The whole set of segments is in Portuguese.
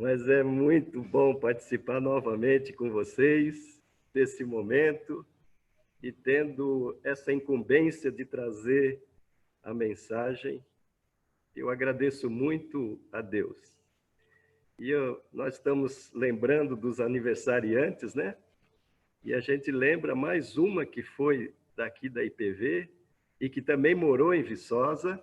Mas é muito bom participar novamente com vocês desse momento e tendo essa incumbência de trazer a mensagem. Eu agradeço muito a Deus. E nós estamos lembrando dos aniversariantes, né? E a gente lembra mais uma que foi daqui da IPV e que também morou em Viçosa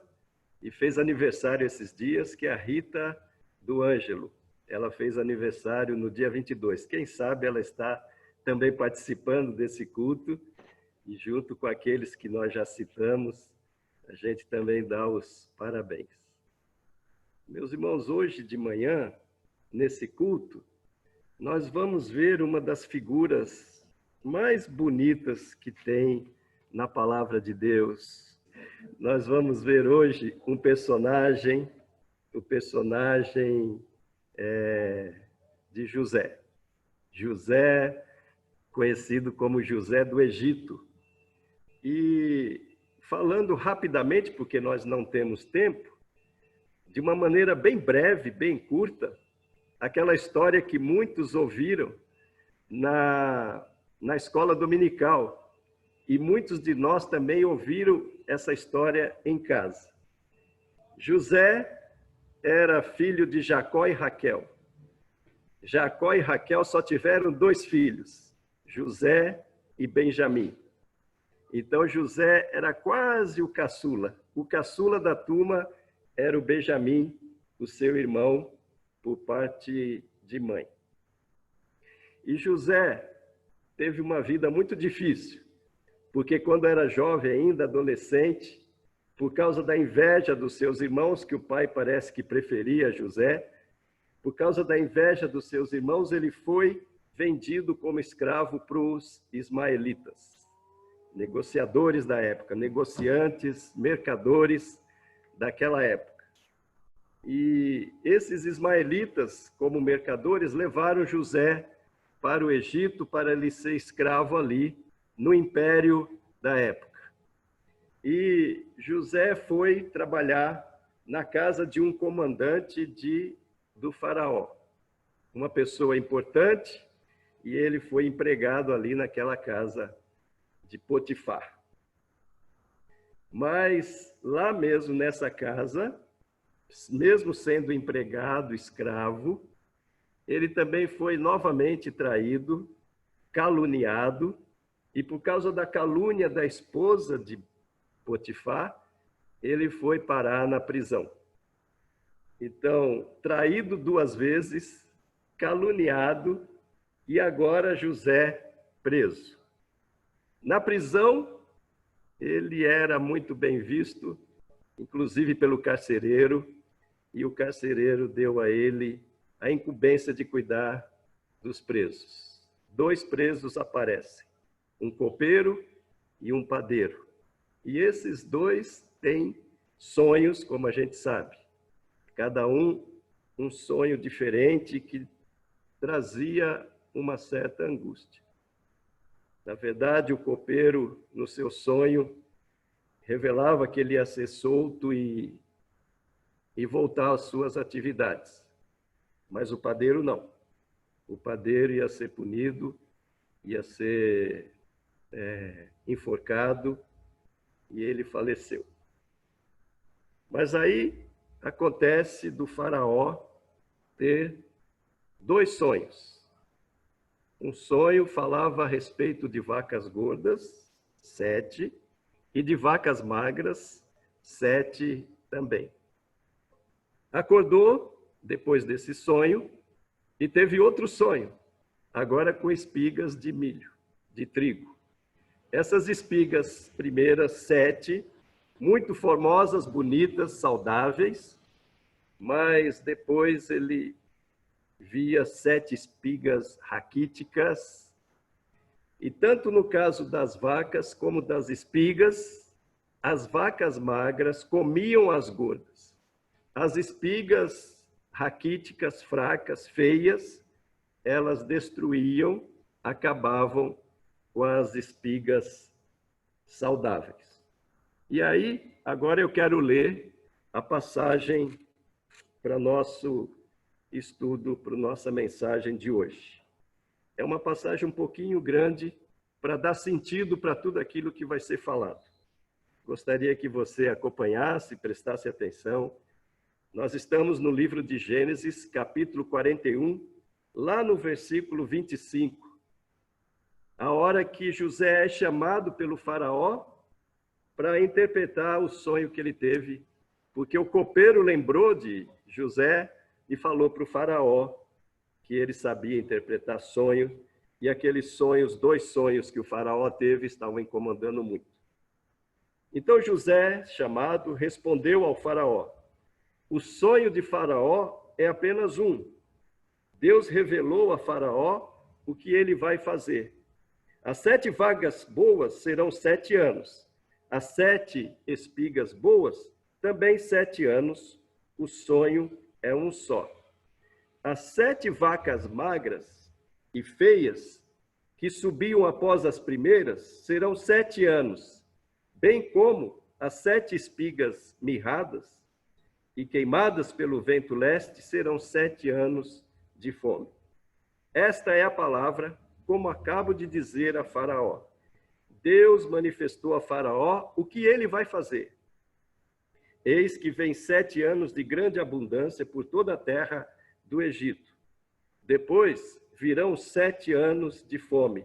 e fez aniversário esses dias, que é a Rita do Ângelo. Ela fez aniversário no dia 22. Quem sabe ela está também participando desse culto e junto com aqueles que nós já citamos, a gente também dá os parabéns. Meus irmãos, hoje de manhã, nesse culto, nós vamos ver uma das figuras mais bonitas que tem na palavra de Deus. Nós vamos ver hoje um personagem, o personagem de José. José, conhecido como José do Egito. E falando rapidamente, porque nós não temos tempo, de uma maneira bem breve, bem curta, aquela história que muitos ouviram na escola dominical. E muitos de nós também ouviram essa história em casa. José era filho de Jacó e Raquel. Jacó e Raquel só tiveram 2 filhos, José e Benjamim. Então José era quase o caçula. O caçula da turma era o Benjamim, o seu irmão, por parte de mãe. E José teve uma vida muito difícil, porque quando era jovem ainda, adolescente, por causa da inveja dos seus irmãos, que o pai parece que preferia José, por causa da inveja dos seus irmãos, ele foi vendido como escravo para os ismaelitas, negociadores da época, negociantes, mercadores daquela época. E esses ismaelitas, como mercadores, levaram José para o Egito para ele ser escravo ali no império da época. E José foi trabalhar na casa de um comandante do faraó, uma pessoa importante, e ele foi empregado ali naquela casa de Potifar. Mas lá mesmo nessa casa, mesmo sendo empregado, escravo, ele também foi novamente traído, caluniado, e por causa da calúnia da esposa de Potifar, ele foi parar na prisão. Então, traído 2 vezes, caluniado, e agora José preso. Na prisão, ele era muito bem visto, inclusive pelo carcereiro, e o carcereiro deu a ele a incumbência de cuidar dos presos. 2 presos aparecem, um copeiro e um padeiro. E esses 2 têm sonhos, como a gente sabe. Cada um sonho diferente que trazia uma certa angústia. Na verdade, o copeiro, no seu sonho, revelava que ele ia ser solto e voltar às suas atividades. Mas o padeiro não. O padeiro ia ser punido, ia ser enforcado, e ele faleceu. Mas aí acontece do faraó ter 2 sonhos. Um sonho falava a respeito de vacas gordas, 7, e de vacas magras, 7 também. Acordou depois desse sonho e teve outro sonho, agora com espigas de milho, de trigo. Essas espigas primeiras, 7, muito formosas, bonitas, saudáveis, mas depois ele via 7 espigas raquíticas, e tanto no caso das vacas como das espigas, as vacas magras comiam as gordas. As espigas raquíticas, fracas, feias, elas destruíam, acabavam com as espigas saudáveis. E aí, agora eu quero ler a passagem para nosso estudo para a nossa mensagem de hoje. É uma passagem um pouquinho grande para dar sentido para tudo aquilo que vai ser falado. Gostaria que você acompanhasse, prestasse atenção. Nós estamos no livro de Gênesis, capítulo 41, lá no versículo 25. A hora que José é chamado pelo faraó para interpretar o sonho que ele teve, porque o copeiro lembrou de José e falou para o faraó que ele sabia interpretar sonho, e aqueles sonhos, 2 sonhos que o faraó teve, estavam incomodando muito. Então José, chamado, respondeu ao faraó: o sonho de faraó é apenas um. Deus revelou a faraó o que ele vai fazer. As 7 vagas boas serão 7 anos. As 7 espigas boas, também 7 anos. O sonho é um só. As 7 vacas magras e feias, que subiam após as primeiras, serão 7 anos, bem como as 7 espigas mirradas e queimadas pelo vento leste serão 7 anos de fome. Esta é a palavra, como acabo de dizer a Faraó. Deus manifestou a Faraó o que ele vai fazer. Eis que vem 7 anos de grande abundância por toda a terra do Egito. Depois virão 7 anos de fome.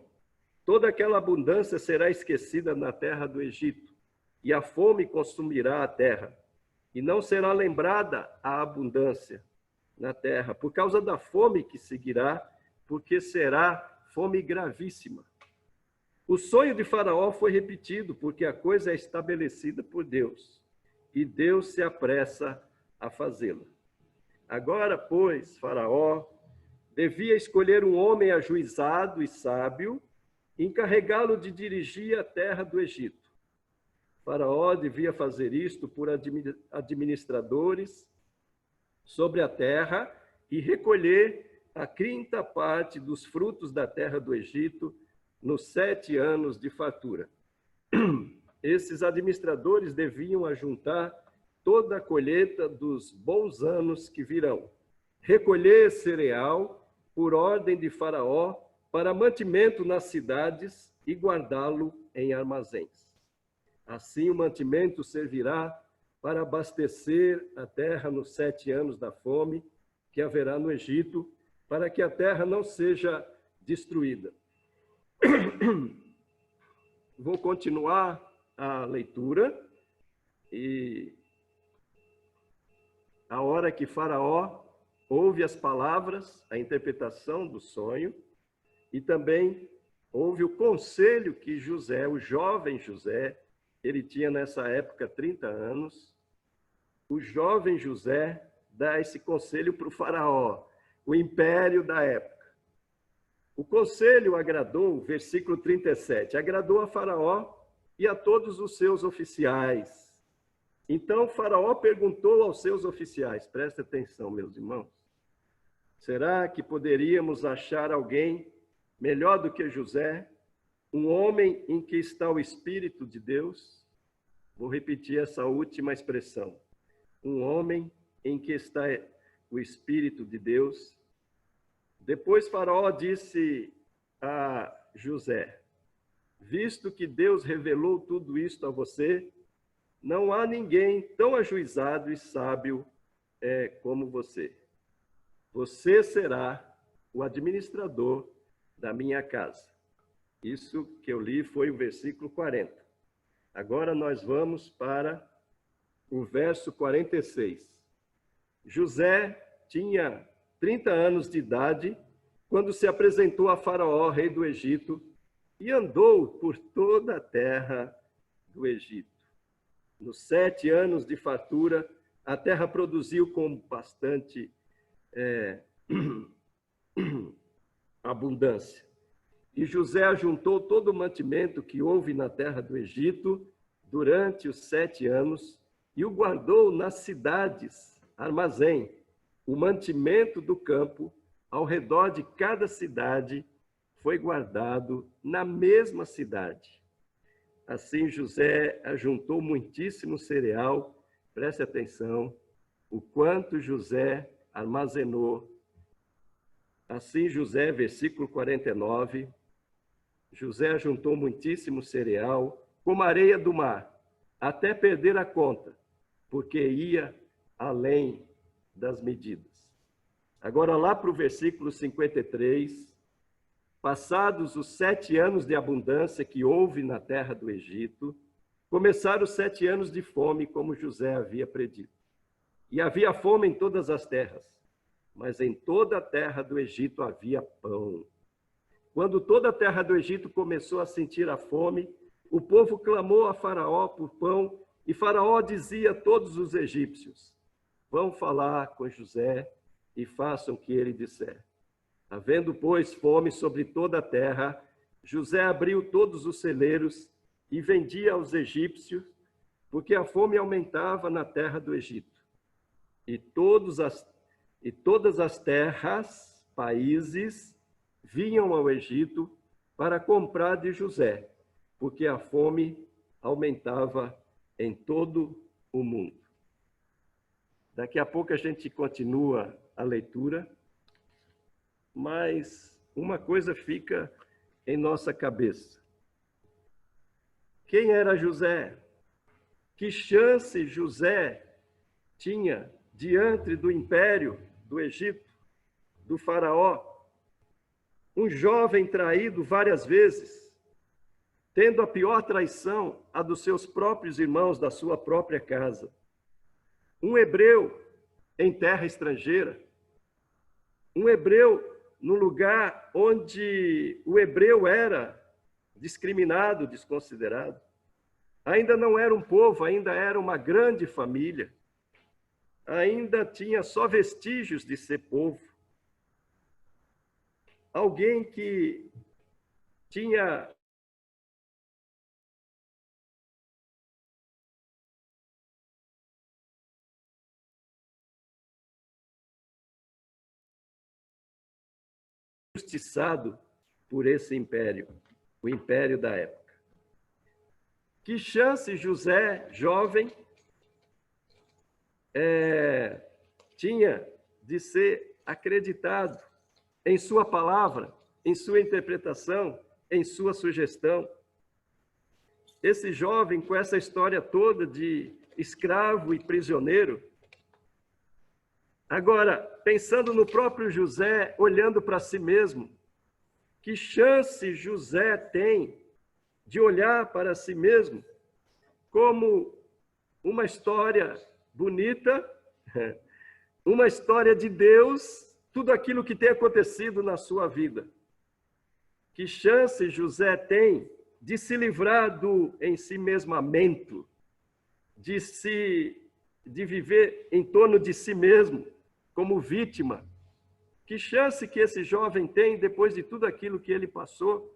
Toda aquela abundância será esquecida na terra do Egito, e a fome consumirá a terra, e não será lembrada a abundância na terra, por causa da fome que seguirá, porque será fome gravíssima. O sonho de Faraó foi repetido, porque a coisa é estabelecida por Deus, e Deus se apressa a fazê-la. Agora, pois, Faraó devia escolher um homem ajuizado e sábio, e encarregá-lo de dirigir a terra do Egito. Faraó devia fazer isto por administradores sobre a terra e recolher a 5ª parte dos frutos da terra do Egito nos 7 anos de fartura. Esses administradores deviam ajuntar toda a colheita dos bons anos que virão, recolher cereal por ordem de Faraó para mantimento nas cidades e guardá-lo em armazéns. Assim o mantimento servirá para abastecer a terra nos 7 anos da fome que haverá no Egito, para que a terra não seja destruída. Vou continuar a leitura e a hora que Faraó ouve as palavras, a interpretação do sonho, e também ouve o conselho que José, o jovem José, ele tinha nessa época 30 anos, o jovem José dá esse conselho para o faraó, o império da época. O conselho agradou, versículo 37, agradou a Faraó e a todos os seus oficiais. Então Faraó perguntou aos seus oficiais, presta atenção, meus irmãos, será que poderíamos achar alguém melhor do que José, um homem em que está o Espírito de Deus? Vou repetir essa última expressão. Um homem em que está o Espírito de Deus. Depois Faraó disse a José: visto que Deus revelou tudo isto a você, não há ninguém tão ajuizado e sábio como você. Você será o administrador da minha casa. Isso que eu li foi o versículo 40. Agora nós vamos para o verso 46. José tinha 30 anos de idade quando se apresentou a Faraó, rei do Egito, e andou por toda a terra do Egito. Nos 7 anos de fartura, a terra produziu com bastante abundância. E José ajuntou todo o mantimento que houve na terra do Egito durante os 7 anos e o guardou nas cidades, armazém, o mantimento do campo ao redor de cada cidade foi guardado na mesma cidade. Assim José ajuntou muitíssimo cereal, preste atenção, o quanto José armazenou Assim José, versículo 49, José ajuntou muitíssimo cereal, como a areia do mar, até perder a conta, porque ia além das medidas. Agora lá para o versículo 53, passados os 7 anos de abundância que houve na terra do Egito, começaram os 7 anos de fome, como José havia predito. E havia fome em todas as terras, mas em toda a terra do Egito havia pão. Quando toda a terra do Egito começou a sentir a fome, o povo clamou a Faraó por pão, e Faraó dizia a todos os egípcios: vão falar com José e façam o que ele disser. Havendo, pois, fome sobre toda a terra, José abriu todos os celeiros e vendia aos egípcios, porque a fome aumentava na terra do Egito. E todas as terras, países, vinham ao Egito para comprar de José, porque a fome aumentava em todo o mundo. Daqui a pouco a gente continua a leitura, mas uma coisa fica em nossa cabeça. Quem era José? Que chance José tinha diante do império do Egito, do Faraó? Um jovem traído várias vezes, tendo a pior traição, a dos seus próprios irmãos, da sua própria casa. Um hebreu em terra estrangeira. Um hebreu no lugar onde o hebreu era discriminado, desconsiderado. Ainda não era um povo, ainda era uma grande família. Ainda tinha só vestígios de ser povo. Alguém que tinha injustiçado por esse império, o império da época. Que chance José, jovem, tinha de ser acreditado em sua palavra, em sua interpretação, em sua sugestão. Esse jovem, com essa história toda de escravo e prisioneiro, agora, pensando no próprio José, olhando para si mesmo, que chance José tem de olhar para si mesmo como uma história bonita, uma história de Deus, tudo aquilo que tem acontecido na sua vida. Que chance José tem de se livrar do ensimesmamento, de viver em torno de si mesmo, como vítima. Que chance que esse jovem tem depois de tudo aquilo que ele passou?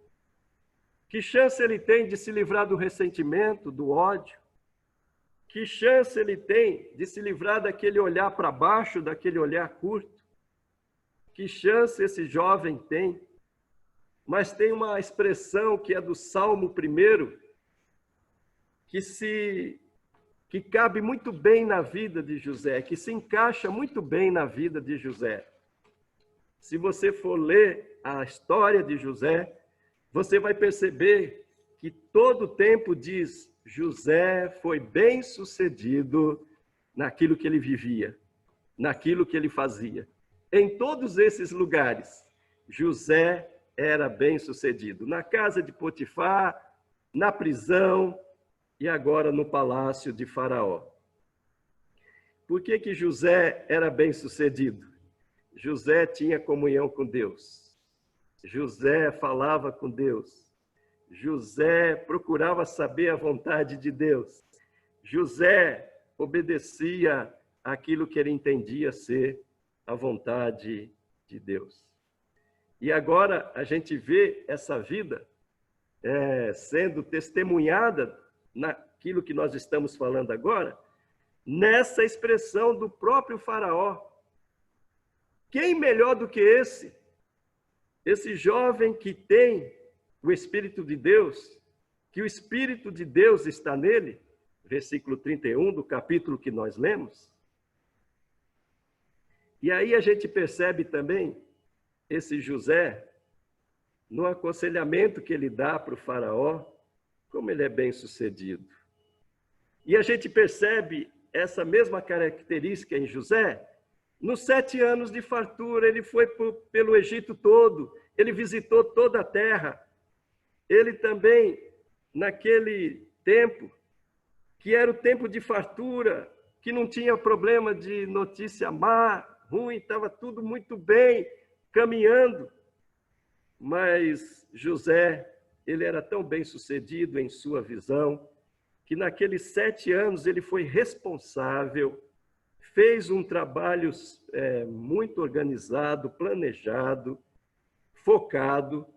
Que chance ele tem de se livrar do ressentimento, do ódio? Que chance ele tem de se livrar daquele olhar para baixo, daquele olhar curto? Que chance esse jovem tem? Mas tem uma expressão que é do Salmo 1, que cabe muito bem na vida de José, que se encaixa muito bem na vida de José. Se você for ler a história de José, você vai perceber que todo o tempo diz: José foi bem-sucedido naquilo que ele vivia, naquilo que ele fazia. Em todos esses lugares, José era bem-sucedido. Na casa de Potifar, na prisão e agora no palácio de Faraó. Por que José era bem-sucedido? José tinha comunhão com Deus. José falava com Deus. José procurava saber a vontade de Deus. José obedecia àquilo que ele entendia ser a vontade de Deus. E agora a gente vê essa vida sendo testemunhada naquilo que nós estamos falando agora, nessa expressão do próprio Faraó. Quem melhor do que esse? Esse jovem que tem o Espírito de Deus, que o Espírito de Deus está nele, versículo 31 do capítulo que nós lemos. E aí a gente percebe também esse José, no aconselhamento que ele dá para o faraó, como ele é bem-sucedido. E a gente percebe essa mesma característica em José. Nos 7 anos de fartura, ele foi pelo Egito todo, ele visitou toda a terra. Ele também, naquele tempo, que era o tempo de fartura, que não tinha problema de notícia má, ruim, estava tudo muito bem, caminhando. Mas José, ele era tão bem-sucedido em sua visão, que naqueles 7 anos ele foi responsável, fez um trabalho muito organizado, planejado, focado,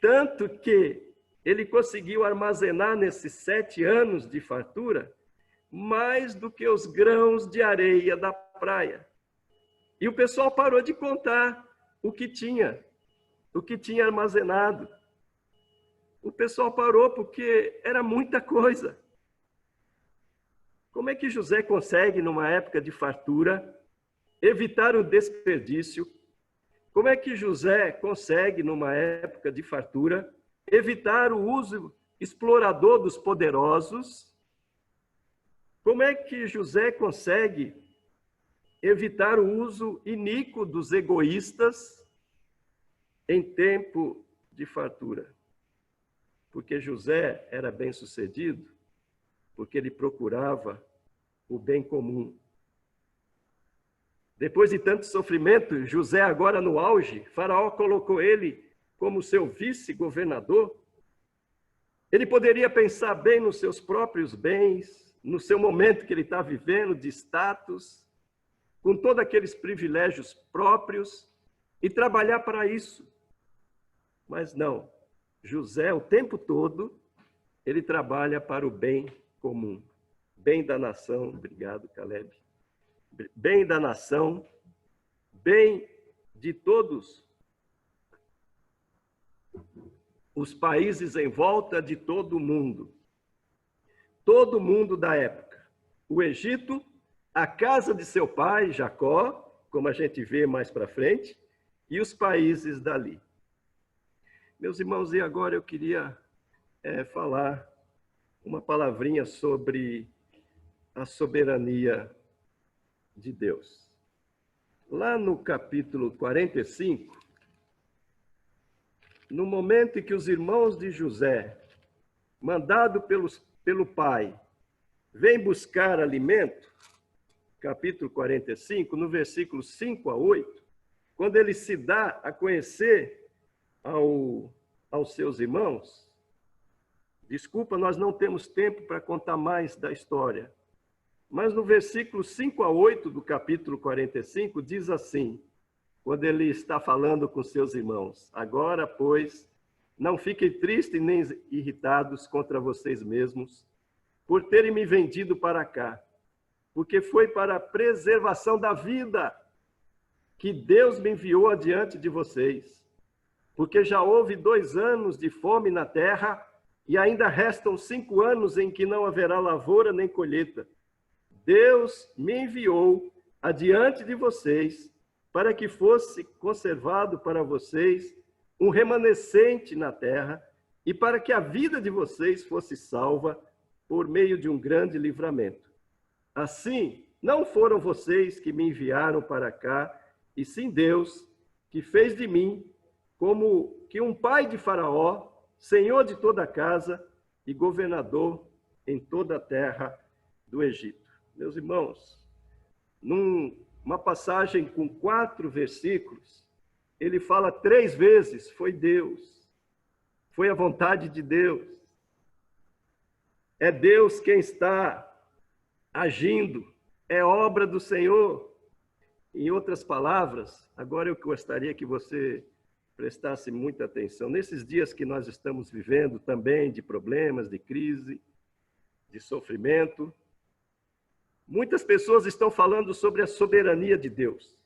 tanto que ele conseguiu armazenar nesses 7 anos de fartura mais do que os grãos de areia da praia. E o pessoal parou de contar o que tinha armazenado. O pessoal parou porque era muita coisa. Como é que José consegue, numa época de fartura, evitar o desperdício? Como é que José consegue, numa época de fartura, evitar o uso explorador dos poderosos? Como é que José consegue evitar o uso iníquo dos egoístas em tempo de fartura? Porque José era bem-sucedido, porque ele procurava o bem comum. Depois de tanto sofrimento, José agora no auge, Faraó colocou ele como seu vice-governador. Ele poderia pensar bem nos seus próprios bens, no seu momento que ele está vivendo de status, com todos aqueles privilégios próprios, e trabalhar para isso. Mas não, José, o tempo todo, ele trabalha para o bem comum, bem da nação. Obrigado, Caleb. Bem da nação, bem de todos os países em volta de todo mundo da época. O Egito, a casa de seu pai, Jacó, como a gente vê mais para frente, e os países dali. Meus irmãos, e agora eu queria falar uma palavrinha sobre a soberania de Deus. Lá no capítulo 45, no momento em que os irmãos de José, mandado pelo pai, vêm buscar alimento, capítulo 45, no versículo 5 a 8, quando ele se dá a conhecer aos seus irmãos, desculpa, nós não temos tempo para contar mais da história, mas no versículo 5 a 8 do capítulo 45, diz assim, quando ele está falando com seus irmãos: agora, pois, não fiquem tristes nem irritados contra vocês mesmos, por terem me vendido para cá, porque foi para a preservação da vida que Deus me enviou adiante de vocês. Porque já houve 2 anos de fome na terra, e ainda restam 5 anos em que não haverá lavoura nem colheita. Deus me enviou adiante de vocês, para que fosse conservado para vocês um remanescente na terra, e para que a vida de vocês fosse salva por meio de um grande livramento. Assim, não foram vocês que me enviaram para cá, e sim Deus, que fez de mim como que um pai de Faraó, senhor de toda a casa e governador em toda a terra do Egito. Meus irmãos, numa passagem com 4 versículos, ele fala 3 vezes, foi Deus, foi a vontade de Deus. É Deus quem está agindo, é obra do Senhor. Em outras palavras, agora eu gostaria que você prestasse muita atenção. Nesses dias que nós estamos vivendo também, de problemas, de crise, de sofrimento, muitas pessoas estão falando sobre a soberania de Deus.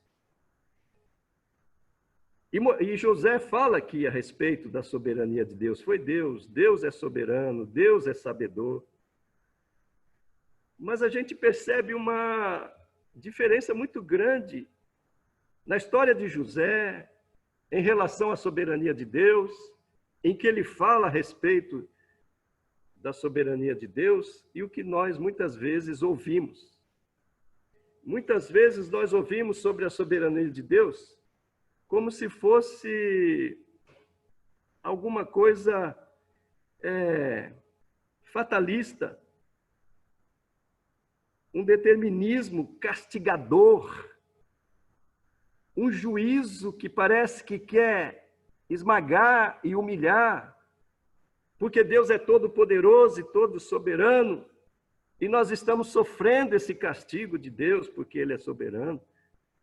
E José fala aqui a respeito da soberania de Deus. Foi Deus, Deus é soberano, Deus é sabedor. Mas a gente percebe uma diferença muito grande na história de José, em relação à soberania de Deus, em que ele fala a respeito da soberania de Deus e o que nós muitas vezes ouvimos. Muitas vezes nós ouvimos sobre a soberania de Deus como se fosse alguma coisa fatalista, um determinismo castigador, um juízo que parece que quer esmagar e humilhar, porque Deus é todo poderoso e todo soberano, e nós estamos sofrendo esse castigo de Deus porque Ele é soberano.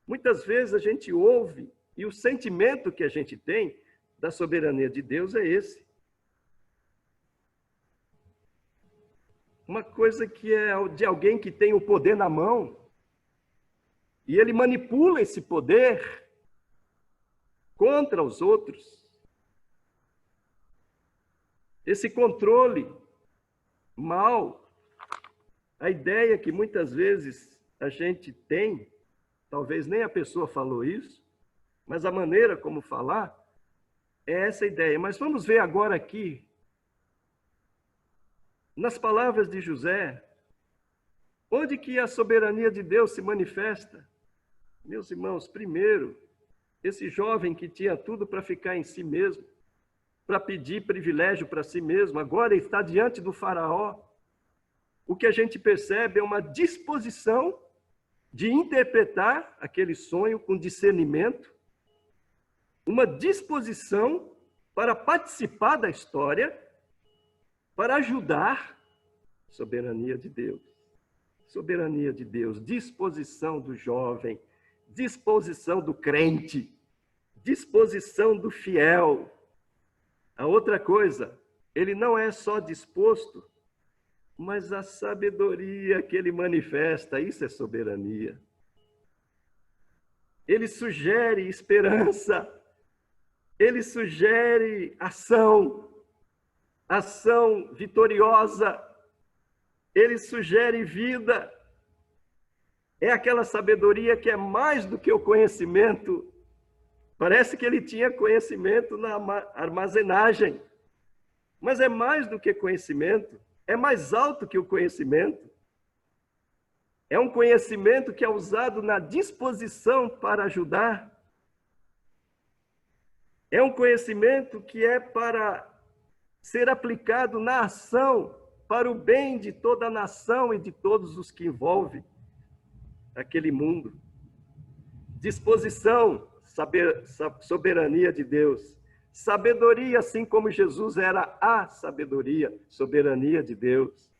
Muitas vezes a gente ouve, e o sentimento que a gente tem da soberania de Deus é esse. Uma coisa que é de alguém que tem o poder na mão, e ele manipula esse poder contra os outros. Esse controle mal, a ideia que muitas vezes a gente tem, talvez nem a pessoa falou isso, mas a maneira como falar é essa ideia. Mas vamos ver agora aqui, nas palavras de José, onde que a soberania de Deus se manifesta? Meus irmãos, primeiro, esse jovem que tinha tudo para ficar em si mesmo, para pedir privilégio para si mesmo, agora está diante do faraó. O que a gente percebe é uma disposição de interpretar aquele sonho com discernimento, uma disposição para participar da história, para ajudar. Soberania de Deus. Soberania de Deus, disposição do jovem, disposição do crente, disposição do fiel. A outra coisa, ele não é só disposto, mas a sabedoria que ele manifesta, isso é soberania. Ele sugere esperança, ele sugere ação, ação vitoriosa, ele sugere vida. É aquela sabedoria que é mais do que o conhecimento. Parece que ele tinha conhecimento na armazenagem, mas é mais do que conhecimento, é mais alto que o conhecimento. É um conhecimento que é usado na disposição para ajudar. É um conhecimento que é para ser aplicado na ação, para o bem de toda a nação e de todos os que envolvem aquele mundo. Disposição, soberania de Deus. Sabedoria, assim como Jesus era a sabedoria, soberania de Deus.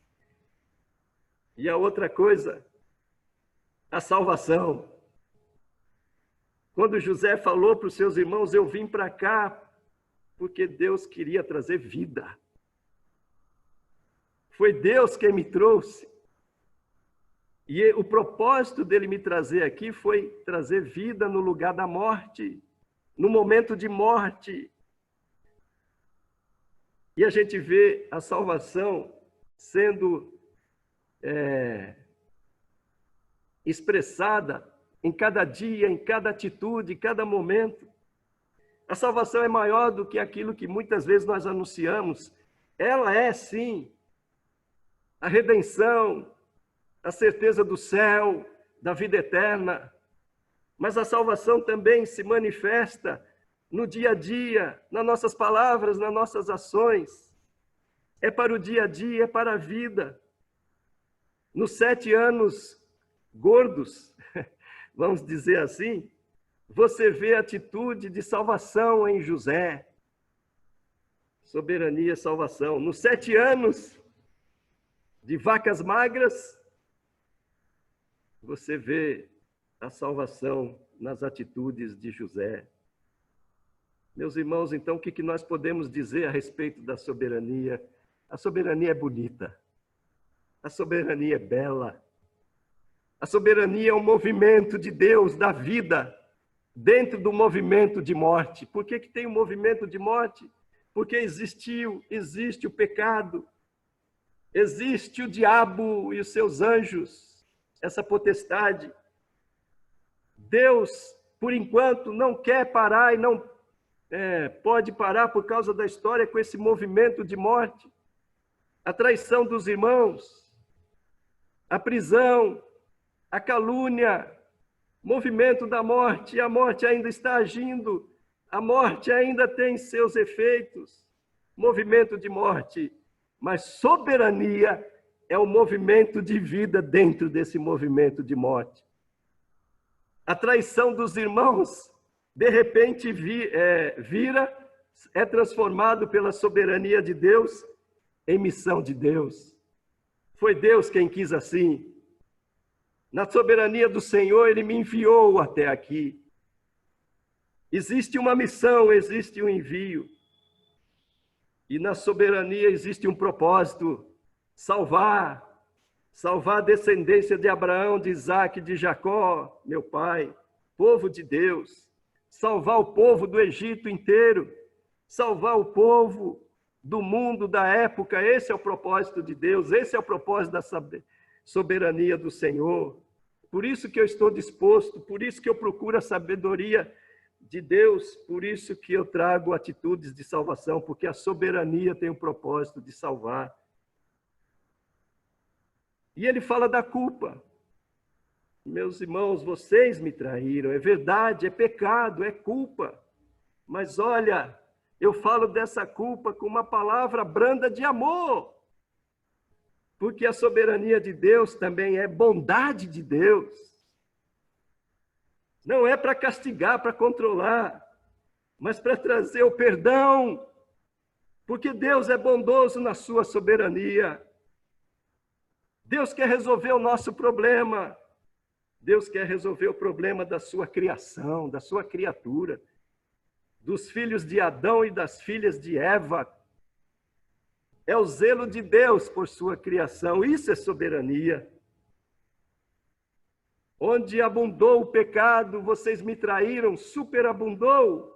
E a outra coisa, a salvação. Quando José falou para os seus irmãos, eu vim para cá porque Deus queria trazer vida. Foi Deus quem me trouxe. E o propósito dele me trazer aqui foi trazer vida no lugar da morte, no momento de morte. E a gente vê a salvação sendo expressada em cada dia, em cada atitude, em cada momento. A salvação é maior do que aquilo que muitas vezes nós anunciamos. Ela é, sim, a redenção, a certeza do céu, da vida eterna. Mas a salvação também se manifesta no dia a dia, nas nossas palavras, nas nossas ações. É para o dia a dia, é para a vida. Nos 7 anos gordos, vamos dizer assim, você vê a atitude de salvação em José. Soberania e salvação. Nos 7 anos de vacas magras, você vê a salvação nas atitudes de José. Meus irmãos, então, o que nós podemos dizer a respeito da soberania? A soberania é bonita. A soberania é bela. A soberania é um movimento de Deus, da vida, dentro do movimento de morte. Por que tem um movimento de morte? Porque existe o pecado, existe o diabo e os seus anjos, essa potestade. Deus, por enquanto, não quer parar e não pode parar por causa da história com esse movimento de morte, a traição dos irmãos, a prisão, a calúnia, movimento da morte, e a morte ainda está agindo, a morte ainda tem seus efeitos, movimento de morte, mas soberania é o movimento de vida dentro desse movimento de morte. A traição dos irmãos, de repente, é transformado pela soberania de Deus em missão de Deus. Foi Deus quem quis assim. Na soberania do Senhor, Ele me enviou até aqui. Existe uma missão, existe um envio. E na soberania existe um propósito: salvar a descendência de Abraão, de Isaac, de Jacó, meu pai, povo de Deus. Salvar o povo do Egito inteiro, salvar o povo do mundo da época. Esse é o propósito de Deus, esse é o propósito da soberania do Senhor. Por isso que eu estou disposto, por isso que eu procuro a sabedoria de Deus, por isso que eu trago atitudes de salvação, porque a soberania tem o propósito de salvar. E ele fala da culpa. Meus irmãos, vocês me traíram, é verdade, é pecado, é culpa. Mas olha, eu falo dessa culpa com uma palavra branda de amor. Porque a soberania de Deus também é bondade de Deus. Não é para castigar, para controlar, mas para trazer o perdão. Porque Deus é bondoso na sua soberania. Deus quer resolver o nosso problema. Deus quer resolver o problema da sua criação, da sua criatura, dos filhos de Adão e das filhas de Eva. É o zelo de Deus por sua criação, isso é soberania. Onde abundou o pecado, vocês me traíram, superabundou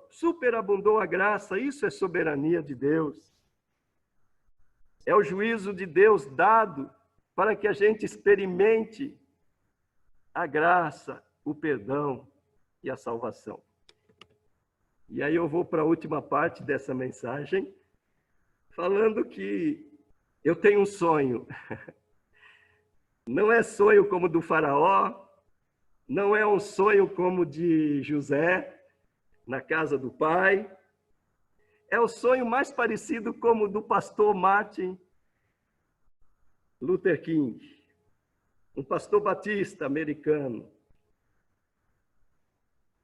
a graça, isso é soberania de Deus. É o juízo de Deus dado para que a gente experimente a graça, o perdão e a salvação. E aí eu vou para a última parte dessa mensagem, falando que eu tenho um sonho. Não é sonho como do faraó, não é um sonho como de José, na casa do pai. É o sonho mais parecido como do pastor Martin Luther King, um pastor batista americano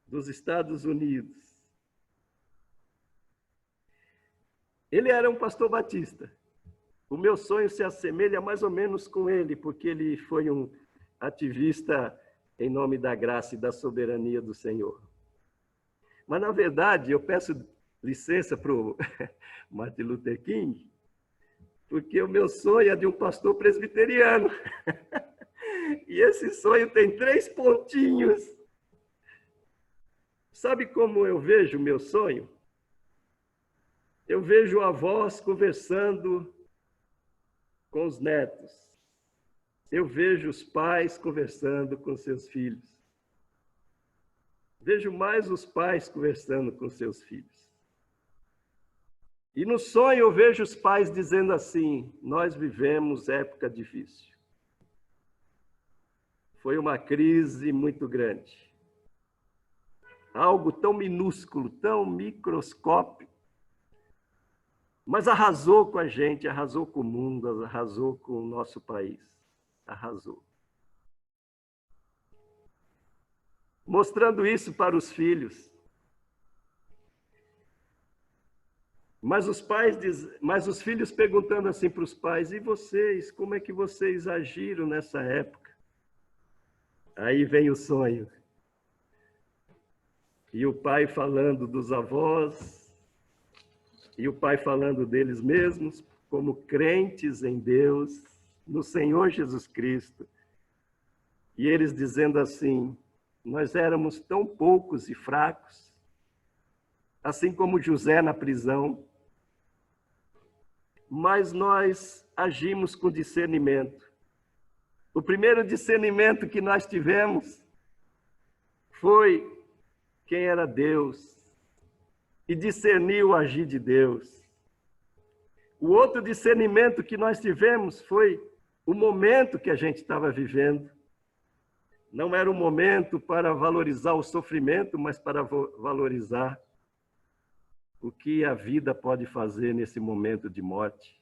dos Estados Unidos. Ele era um pastor batista. O meu sonho se assemelha mais ou menos com ele, porque ele foi um ativista em nome da graça e da soberania do Senhor. Mas, na verdade, eu peço licença para o Martin Luther King, porque o meu sonho é de um pastor presbiteriano. E esse sonho tem 3 pontinhos. Sabe como eu vejo o meu sonho? Eu vejo avós conversando com os netos. Eu vejo os pais conversando com seus filhos. Vejo mais os pais conversando com seus filhos. E no sonho eu vejo os pais dizendo assim: nós vivemos época difícil. Foi uma crise muito grande. Algo tão minúsculo, tão microscópico, mas arrasou com a gente, arrasou com o mundo, arrasou com o nosso país. Arrasou. Mostrando isso para os filhos. Mas os filhos perguntando assim para os pais: e vocês, como é que vocês agiram nessa época? Aí vem o sonho. E o pai falando dos avós, e o pai falando deles mesmos, como crentes em Deus, no Senhor Jesus Cristo. E eles dizendo assim: nós éramos tão poucos e fracos, assim como José na prisão, mas nós agimos com discernimento. O primeiro discernimento que nós tivemos foi quem era Deus. e discernir o agir de Deus. O outro discernimento que nós tivemos foi o momento que a gente estava vivendo. Não era um momento para valorizar o sofrimento, mas para valorizar o que a vida pode fazer nesse momento de morte.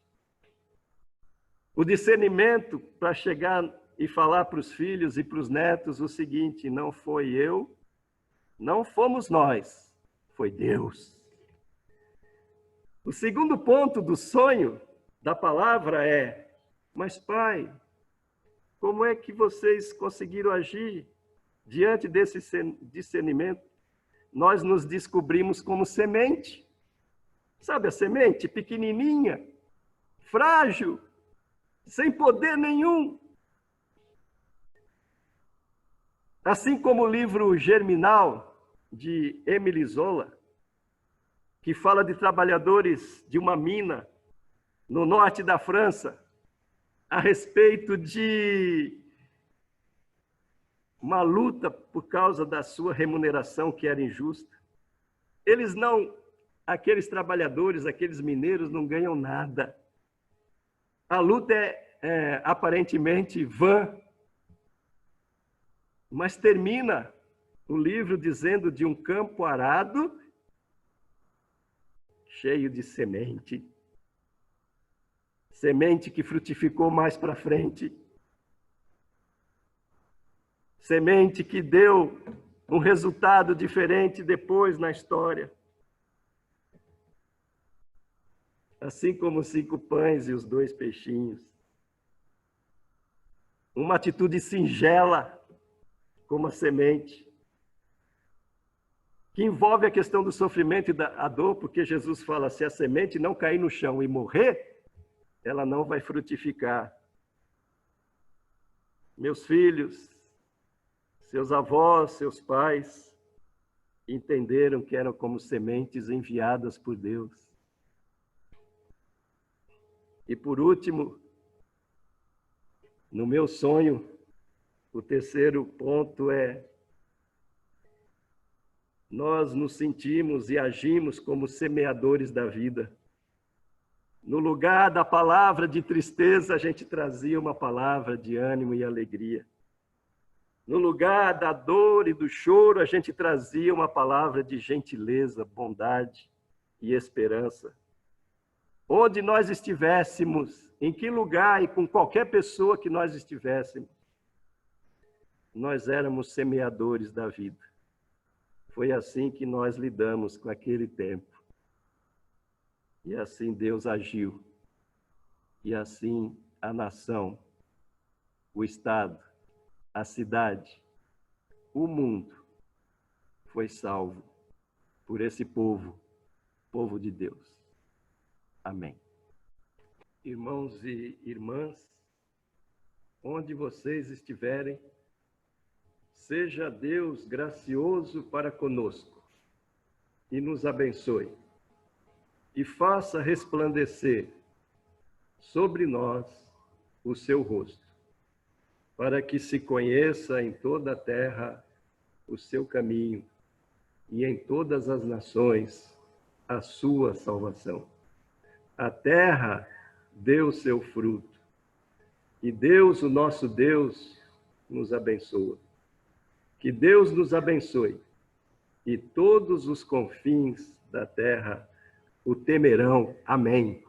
O discernimento para chegar e falar para os filhos e para os netos o seguinte: não foi eu, não fomos nós, foi Deus. O segundo ponto do sonho da palavra é: mas pai, como é que vocês conseguiram agir diante desse discernimento? Nós nos descobrimos como semente. Sabe a semente? Pequenininha, frágil, sem poder nenhum. Assim como o livro Germinal, de Émile Zola, que fala de trabalhadores de uma mina no norte da França, a respeito de uma luta por causa da sua remuneração, que era injusta. Aqueles trabalhadores, aqueles mineiros não ganham nada. A luta é aparentemente vã, mas termina o livro dizendo de um campo arado, cheio de semente. Semente que frutificou mais para frente. Semente que deu um resultado diferente depois na história. Assim como os 5 pães e os 2 peixinhos. Uma atitude singela, como a semente, que envolve a questão do sofrimento e da dor, porque Jesus fala: se a semente não cair no chão e morrer, ela não vai frutificar. Meus filhos, seus avós, seus pais, entenderam que eram como sementes enviadas por Deus. E por último, no meu sonho, o terceiro ponto é: nós nos sentimos e agimos como semeadores da vida. No lugar da palavra de tristeza, a gente trazia uma palavra de ânimo e alegria. No lugar da dor e do choro, a gente trazia uma palavra de gentileza, bondade e esperança. Onde nós estivéssemos, em que lugar e com qualquer pessoa que nós estivéssemos, nós éramos semeadores da vida. Foi assim que nós lidamos com aquele tempo. E assim Deus agiu. E assim a nação, o Estado, a cidade, o mundo foi salvo por esse povo, povo de Deus. Amém. Irmãos e irmãs, onde vocês estiverem, seja Deus gracioso para conosco e nos abençoe e faça resplandecer sobre nós o seu rosto, para que se conheça em toda a terra o seu caminho e em todas as nações a sua salvação. A terra deu seu fruto e Deus, o nosso Deus, nos abençoa. Que Deus nos abençoe e todos os confins da terra o temerão. Amém.